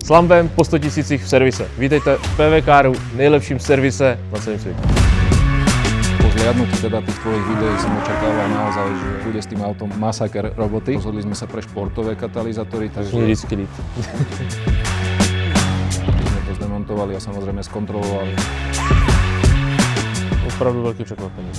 S Lambem po 100 000 v servise. Vítejte v PV Caru, nejlepším servise na celém světě. Po zliadnutí teda tých tvojich videí som očakával naozaj, že bude s tým autom masaker roboty. Rozhodli sme sa pre športové katalizátory, takže Mě vždycky líp. sme to zdemontovali a samozrejme skontrolovali. Opravdu velký překvapení.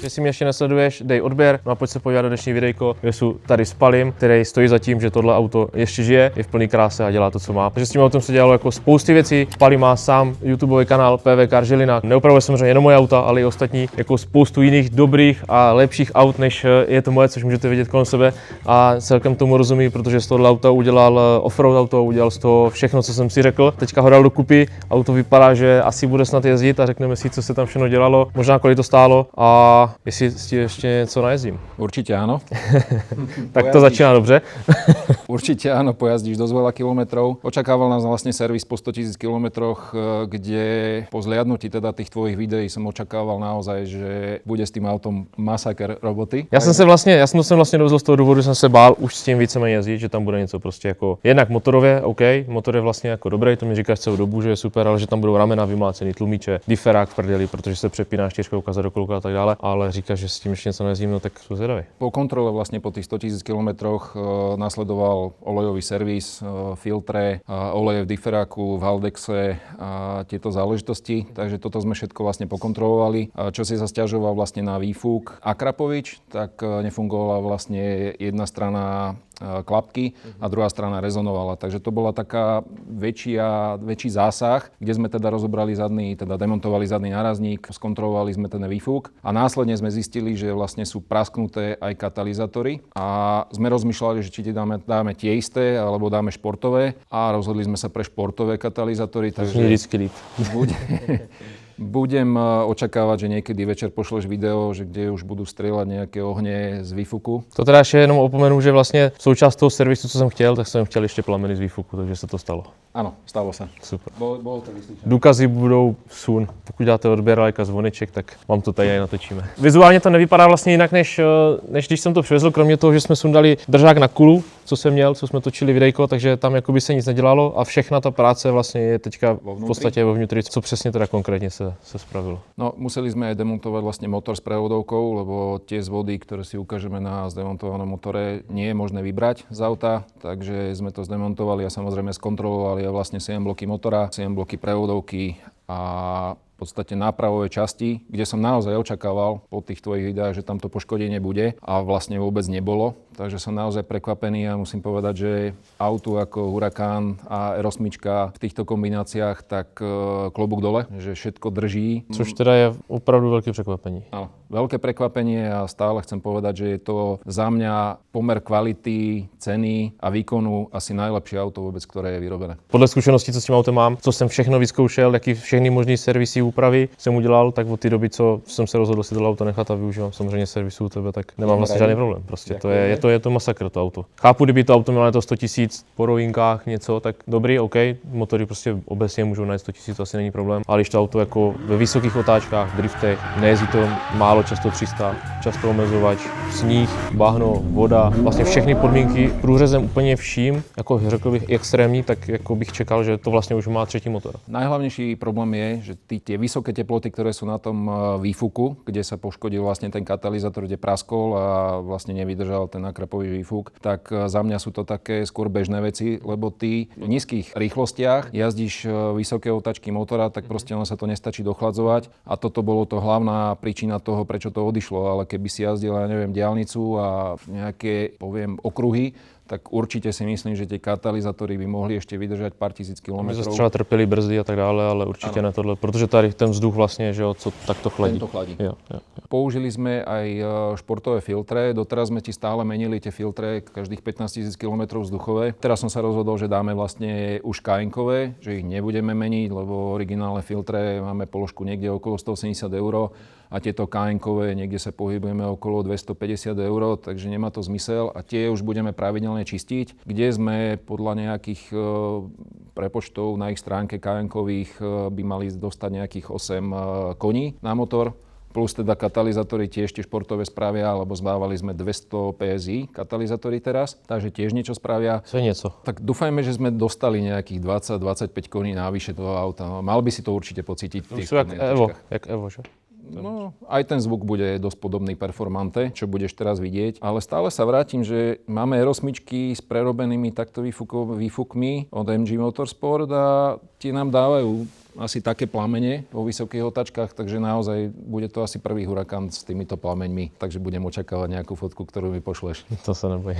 Jestli mě ještě nesleduješ, dej odběr, no a pojď se podívat do dnešní videjko, kde jsou tady s Palim, který stojí za tím, že tohle auto ještě žije, je v plný kráse a dělá to, co má. Takže s tím autem se dělalo jako spousty věcí. Pali má sám YouTubeový kanál PV Car Žilina. Neupravuje samozřejmě jenom moje auta, ale i ostatní, jako spoustu jiných dobrých a lepších aut, než je to moje, což můžete vidět kolem sebe. A celkem tomu rozumí, protože z tohohle auta udělal offroad auto, udělal z toho všechno, co jsem si řekl. Teďka ho dal dokupy, auto vypadá, že asi bude snad jezdit a řekneme si, co se tam všechno dělalo, možná kolik to stálo a jestli si ještě něco najezdím. Určite áno. Tak to začíná dobře. Určite áno, pojazdíš dosť veľa kilometrov. Očakával nás vlastne servis po 100 000 kilometroch, kde po zliadnutí teda tých tvojich videí som očakával naozaj, že bude s tým autom masaker roboty. Já jsem to sem vlastně dovezl z toho důvodu, že jsem se bál už s tím víceméně jezdit, že tam bude něco prostě jako jednak motorově, OK, motor je vlastně jako dobrý, to mi říkáš celou dobu, že je super, ale že tam budou ramena vymlácený, tlumiče, differák v prdeli, protože se přepíná čtyřkou za dokolka a tak dále, ale říkáš, že s tím ještě něco nejezdím, no tak jsou zvědavý. Po kontrole vlastne po tých 100 000 kilometroch nasledoval olejový servis, filtre, oleje v differáku, v Haldexe a tieto záležitosti. Takže toto sme všetko vlastne pokontrolovali. Čo si sa sťažoval vlastne na výfuk Akrapovič, tak nefungovala vlastne jedna strana klapky a druhá strana rezonovala. Takže to bola taká väčší zásah, kde sme teda rozobrali demontovali zadný nárazník, skontrolovali sme ten výfuk a následne sme zistili, že vlastne sú prasknuté aj katalizátory a sme rozmýšľali, že či dáme tie isté alebo dáme športové a rozhodli sme sa pre športové katalizátory. Takže mě vždycky líp. Budem očakávať, že niekedy večer pošleš video, že kde už budú strieľať nejaké ohně z výfuku. To teda ještě jenom opomenu, že vlastně součást toho servisu, co jsem chtěl, tak jsem chtěl ještě plameny z výfuku, takže se to stalo. Áno, stalo sa. Super. Bolo to vyslyšené. Důkazy budou soon. Pokud dáte odběr, like a zvoneček, tak vám to tady natočíme. Vizuálně to nevypadá vlastně jinak, než když jsem to přivezl, kromě toho, že jsme sundali držák na kulu, co jsem měl, co jsme točili videjko, takže tam jakoby se nic nedělalo a všechna ta práce vlastně je teďka v podstatě vevnitř, co přesně teda konkrétně se spravilo. No, museli sme aj demontovať vlastne motor s prevodovkou, lebo tie zvody, ktoré si ukážeme na zdemontovanom motore, nie je možné vybrať z auta, takže sme to zdemontovali a samozrejme skontrolovali vlastne 7 bloky motora, 7 bloky prevodovky a v podstate nápravové časti, kde som naozaj očakával po tých tvojich videách, že tam to poškodenie bude a vlastne vôbec nebolo. Takže som naozaj prekvapený a musím povedať, že auto ako Huracán a R8 v týchto kombináciách tak klobúk dole, že všetko drží. Což teda je opravdu veľké překvapení. Áno, veľké prekvapenie a stále chcem povedať, že je to za mňa pomer kvality, ceny a výkonu asi najlepšie auto vôbec, ktoré je vyrobené. Podle zkušeností, co s tím autem mám, co jsem všechno vyzkoušel, jaký všechny možný servisy, úpravy jsem udělal, tak od té doby, co jsem se rozhodl si to auto nechat a využívám samozřejmě servisu u tebe, tak nemám vlastně žádný problém. Prostě je to masakr, to auto. Chápu, kdyby to auto mělo na to 100 000 po rovinkách něco, tak dobrý, OK, motory prostě obecně můžou najít 100 000, to asi není problém, ale když to auto jako ve vysokých otáčkách, driftech, nejezdí to málo, často 300, často omezovač, sníh, bahno, voda, vlastně všechny podmínky průřezem úplně vším, jako řekl bych extrémní, tak jako bych čekal, že to vlastně už má třetí motor. Najhlavnejší problém je, že tie vysoké teploty, ktoré sú na tom výfuku, kde sa poškodil vlastne ten katalizátor, kde praskol a vlastne nevydržal ten akrapový výfuk, tak za mňa sú to také skôr bežné veci, lebo ty v nízkych rýchlostiach jazdíš vysoké otáčky motora, tak proste ono sa to nestačí dochladzovať a toto bolo to hlavná príčina toho, prečo to odišlo, ale keby si jazdil, ja neviem, diaľnicu a nejaké, poviem, okruhy, tak určite si myslím, že tie katalizátory by mohli ešte vydržať pár tisíc kilometrov. Třeba trpěli brzdy a tak dále, ale určitě ne tohle, protože tady ten vzduch vlastně, že jo, co takto chladí. Tento chladí. Jo. Použili sme aj športové filtre, doteraz sme ti stále menili tie filtre každých 15 000 km vzduchové. Teraz som sa rozhodol, že dáme vlastne už KN-kové, že ich nebudeme meniť, lebo originálne filtre máme položku niekde okolo 180 € a tieto KN-kové niekde sa pohybujeme okolo 250 €, takže nemá to zmysel a tie už budeme pravidelne čistiť, kde sme podľa nejakých prepočtov na ich stránke KN-kových by mali dostať nejakých 8 koní na motor. plus teda katalizátory tiež tie športové spravia, lebo zbávali sme 200 PSI katalizátory teraz, takže tiež niečo spravia. To je něco. Tak dúfajme, že sme dostali nejakých 20-25 koní návyše toho auta. Mal by si to určite pocítiť v tých Jsou spodných jak Evo, že? No, aj ten zvuk bude dosť podobný performante, čo budeš teraz vidieť. Ale stále sa vrátim, že máme R8 s prerobenými takto výfukmi od MG Motorsport a tie nám dávajú asi také plamene vo vysokých otačkách, takže naozaj bude to asi prvý Huracán s týmito plameňmi. Takže budem očakávať nejakú fotku, ktorú mi pošleš. To sa neboj.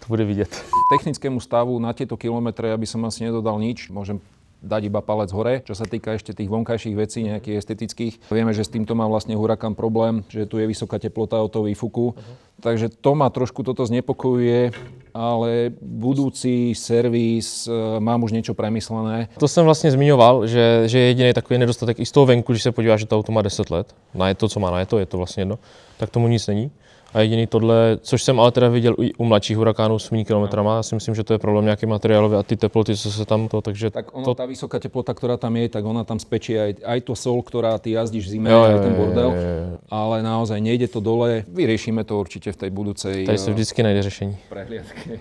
To bude vidět. Technickému stavu na tieto kilometre ja by som asi nedodal nič. Môžem dať iba palec hore. Čo sa týka ešte tých vonkajších vecí, nejakých estetických. Vieme, že s týmto má vlastne Huracán problém, že tu je vysoká teplota od toho výfuku. Takže to ma trošku toto znepokojuje, ale budúci servis mám už niečo premyslené. To jsem vlastně zmiňoval, že je jediný takový nedostatek i z toho venku, když se podíváš, že to auto má 10 let. Na to, co má na je to vlastně jedno, tak tomu nic není. A jediný tohle, což jsem ale teda viděl i u mladších Huracánů s kilometrama, já si myslím, že to je problém nějaký materiálový a ty teploty, co se tam to, takže... Tak ono, tá vysoká teplota, ktorá tam je, tak ona tam spečí aj to sol, ktorá ty jazdíš v zime, aj ten bordel. Ale naozaj nejde to dole, vyriešime to určite v tej budúcej... Tady se vždycky najde řešení. Prehliadke.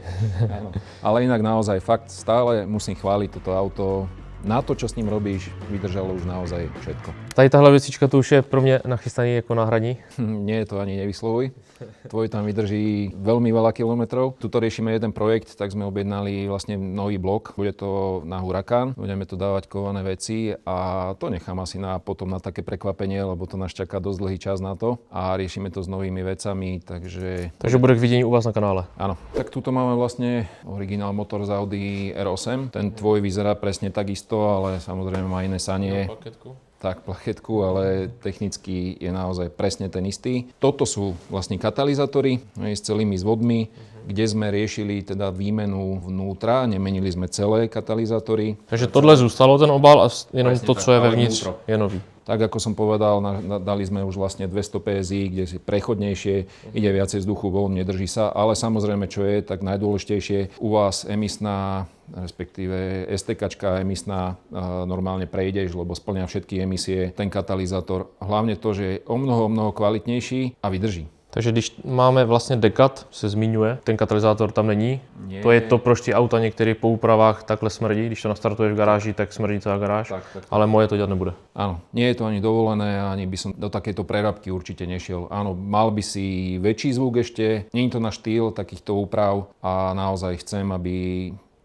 Áno. Ale inak naozaj fakt stále musím chváliť toto auto. Na to, čo s ním robíš, vydržalo už naozaj všetko. Tady tahle věcička tu už je pro mě nachystaný jako náhradní. Nie je to ani nevyslovuj. Tvoj tam vydrží veľmi veľa kilometrov. Tuto riešime jeden projekt, tak sme objednali vlastne nový blok. Bude to na Huracán, budeme to dávať kované veci a to nechám asi potom na také prekvapenie, lebo to nás čaká dosť dlhý čas na to a riešime to s novými vecami, takže... Takže bude k vidění u vás na kanále. Áno. Tak tuto máme vlastne originál motor z Audi R8. Ten tvoj vyzerá presne takisto, ale samozrejme má iné sanie. Tak, plachetku, ale technicky je naozaj presne ten istý. Toto sú vlastne katalizátory s celými zvodmi, kde sme riešili teda výmenu vnútra, nemenili sme celé katalizátory. Takže tohle zůstalo ten obal a jenom Presne to, tak, co je ale vevnitř, vnútro. je nový. Tak ako som povedal, dali sme už vlastne 200 PSI, kde si prechodnejšie, ide viacej vzduchu von, nedrží sa, ale samozrejme, čo je tak najdôležitejšie, u vás emisná, respektíve STKčka emisná normálne prejdeš, lebo splňa všetky emisie, ten katalizátor. Hlavne to, že je o mnoho kvalitnejší a vydrží. Takže když máme vlastně Decat, se zmiňuje, ten katalyzátor tam není. Nie. To je to, proč ty auta některé po úpravách takhle smrdí. Když to nastartuješ v garáži, tak smrdí celá garáž. Tak. Ale moje to dělat nebude. Áno, nie je to ani dovolené, ani by som do takejto prerábky určite nešiel. Áno, mal by si väčší zvuk ešte, nie je to na štýl takýchto úprav a naozaj chcem, aby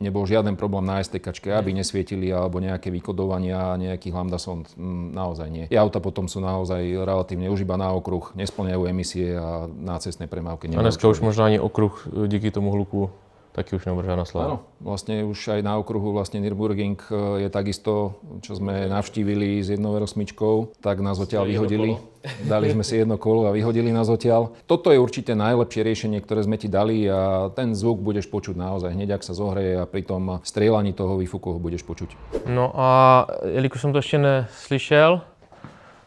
nebol žiaden problém na STKčke, aby nesvietili alebo nejaké vykodovania, nejaký lambda sound, naozaj nie. Auta potom sú naozaj relatívne už iba na okruh, nesplňajú emisie a na cestnej premávke A dneska už možná ani okruh díky tomu hluku taky už nebude žádná sláva. Áno, vlastne už aj na okruhu vlastne Nürburgring je takisto, čo sme navštívili s jednou R8, tak nás odtiaľ vyhodili. Dali sme si jedno kolo a vyhodili nás odtiaľ. Toto je určite najlepšie riešenie, ktoré sme ti dali a ten zvuk budeš počuť naozaj hneď, ak sa zohreje a pri tom strieľaní toho výfuku ho budeš počuť. No a jelikož jsem to ještě neslyšel,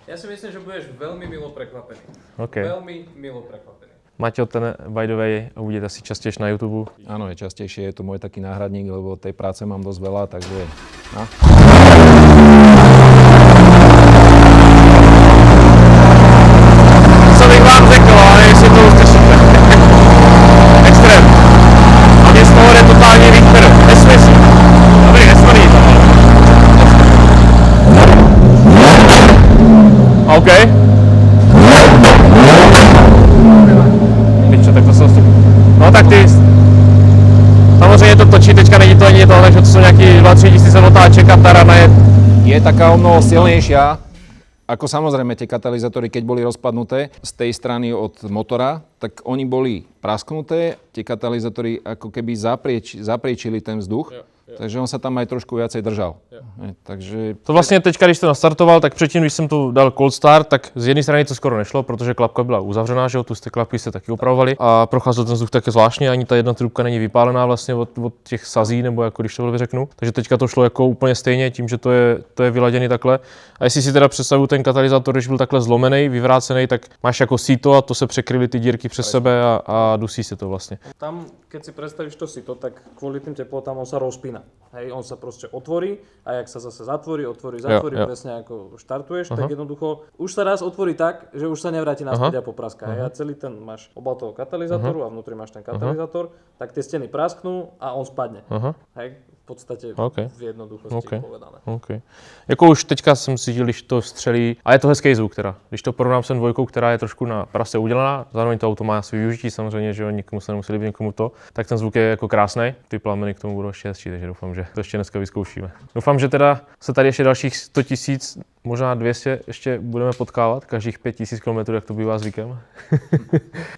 Ja si myslím, že budeš veľmi milo prekvapený. okay. Veľmi milo prekvapený. Maťo, ten by the way uvidíte asi častěji na YouTube. Áno, je častejšie, je to môj taký náhradník, lebo tej práce mám dosť veľa, takže... No. Co bych vám řekl, ale jestli to uslyšíte. Extrém. A mě z toho jde totálně vítr. Nesmysl. Dobrý, nesmrný to. OK. Pičo, tak to jsou... No tak ty... Samozřejmě to točí, teďka není to ani to, takže to jsou nějaký 2-3 tisíce otáček a ta rana je taká o mnoho silnejšia, ako samozrejme tie katalizátory, keď boli rozpadnuté z tej strany od motora, tak oni boli prasknuté, tie katalizátory ako keby zapriečili ten vzduch. Takže on sa tam aj trošku viacej držal. Takže... To vlastně teďka, když to nastartoval, tak předtím, když jsem tu dal cold start, tak z jedné strany to skoro nešlo, protože klapka byla uzavřená, že jo, tu klapky se taky opravovaly a procházel ten vzduch také zvláštně, ani ta jedna trubka není vypálená vlastně od těch sazí, nebo jako když to blbě řeknu. Takže teďka to šlo jako úplně stejně tím, že to je vyladěný takhle. A jestli si teda představuju ten katalyzátor, když byl takhle zlomený, vyvrácený, tak máš jako síto a to se překryly ty dírky přes sebe a dusí se to vlastně. Tam, keď si predstavíš to sito, tak kvôli tým teplotám on sa rozpína. Hej, on sa proste otvorí, a jak sa zase zatvorí, zatvorí, jo. presne ako štartuješ, tak jednoducho už sa raz otvorí tak, že už sa nevráti naspäť a popraská. A celý ten máš obal toho katalizátoru a vnútri máš ten katalizátor, tak tie steny prasknú a on spadne. Hej, v podstate v jednoduchosti povedané. Okay. Jako už teďka jsem cítil, když to střelí, a je to hezký zvuk teda, když to porovnám s dvojkou, která je trošku na prase udělaná, zároveň to auto má svý využití samozřejmě, že jo, nikomu se nemusí líbit, někomu to, tak ten zvuk je jako krásný, ty plameny k tomu budou ještě hezčí, takže doufám, že to ještě dneska vyzkoušíme. Doufám, že teda se tady ještě dalších 100 000, možná 200 ještě budeme potkávat, každých 5 000 km, jak to bývá zvykem.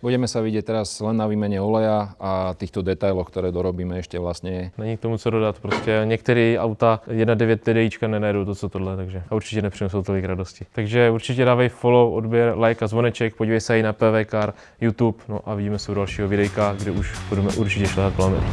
Budeme sa vidieť teraz len na výmene oleja a týchto detailoch, ktoré dorobíme ešte vlastne. Není k tomu co dodat, prostě některé auta 1.9 TDIčka nenajdou to, co tohle, takže a určitě nepřinesou tolik radosti. Takže určitě dávej follow, odběr, like a zvoneček, podívej se i na PV Car, YouTube, no a vidíme se u dalšího videjka, kde už budeme určitě šlehat plameny.